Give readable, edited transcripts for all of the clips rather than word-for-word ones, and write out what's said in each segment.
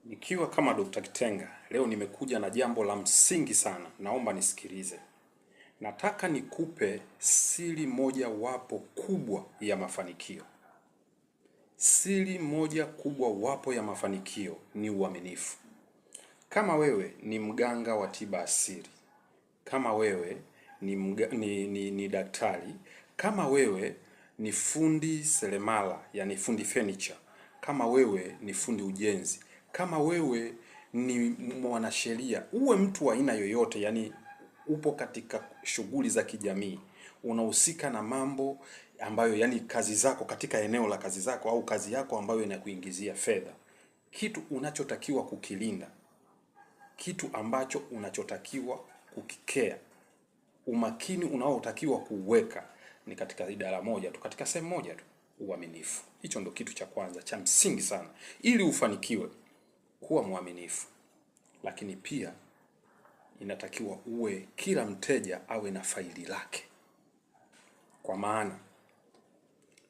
Nikiwa kama Dr. Kitenga, leo nimekuja na jambo la msingi sana. Naomba nisikilize. Nataka nikupe siri moja wapo kubwa ya mafanikio. Siri moja kubwa wapo ya mafanikio ni uaminifu. Kama wewe ni mganga wa tiba asili, kama wewe ni daktari, kama wewe ni fundi seremala, yani fundi furniture, kama wewe ni fundi ujenzi, kama wewe ni mwanasheria, uwe mtu wa aina yoyote, yani upo katika shughuli za kijamii, unahusika na mambo ambayo yani kazi zako, katika eneo la kazi zako au kazi yako ambayo inakuingizia fedha, kitu unachotakiwa kukilinda, kitu ambacho unachotakiwa kukikea, umakini unaotakiwa kuweka ni katika idara moja tu, katika sehemu moja tu, uaminifu. Hicho ndo kitu cha kwanza cha msingi sana ili ufanikiwe, kuwa mwaminifu. Lakini pia inatakiwa uwe, kila mteja awe na faili lake. Kwa maana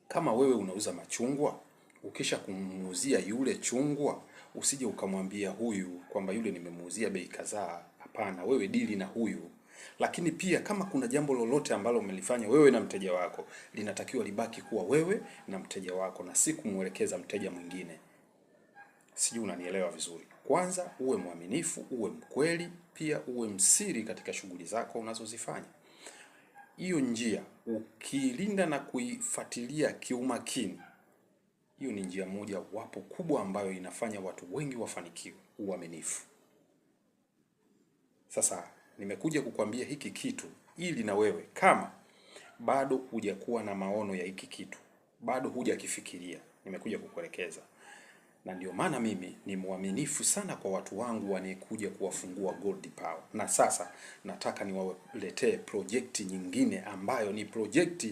kama wewe unauza machungwa, ukisha kumuuzia yule chungwa, usije ukamwambia huyu kwamba yule nimemuuzia bei kadhaa. Hapana, wewe dili na huyu. Lakini pia kama kuna jambo lolote ambalo umelifanya wewe na mteja wako, linatakiwa libaki kuwa wewe na mteja wako na si kumuelekeza mteja mwingine. Sijui unanielewa vizuri. Kwanza uwe mwaminifu, uwe mkweli, pia uwe msiri katika shughuli zako unazozifanya. Hiyo njia ukilinda na kuifuatilia kiumakini, hiyo ni njia moja wapo kubwa ambayo inafanya watu wengi wafanikiwe, uaminifu. Sasa nimekuja kukwambia hiki kitu ili na wewe kama bado hujakuwa na maono ya hiki kitu, bado hujakifikiria, nimekuja kukuelekeza. Na ndio maana mimi ni mwaminifu sana kwa watu wangu wanekuja kuwafungua Gold Power. Na sasa nataka niwaletee project nyingine ambayo ni project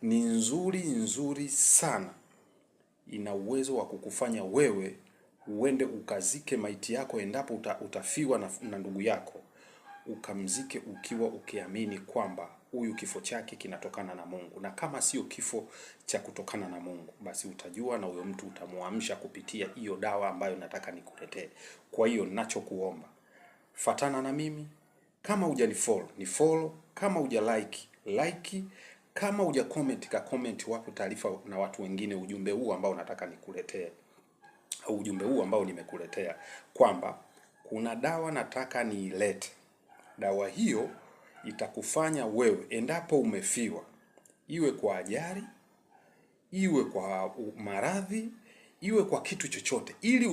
ni nzuri sana. Ina uwezo wa kukufanya wewe uende ukazike maiti yako endapo utafiwa na ndugu yako. Ukamzike ukiwa ukiamini kwamba huyu kifo chake kinatokana na Mungu, na kama sio kifo cha kutokana na Mungu, basi utajua na huyo mtu utamuamsha kupitia hiyo dawa ambayo nataka nikuletee. Kwa hiyo ninachokuomba, fatana na mimi. Kama hujanifollow ni follow, kama huja like, kama huja comment wapo taarifa na watu wengine ujumbe huu ambao nataka nikuletee, au ujumbe huu ambao nimekuletea kwamba kuna dawa nataka niilete. Dawa hiyo itakufanya wewe endapo umefiwa, iwe kwa ajali, iwe kwa maradhi, iwe kwa kitu chochote, ili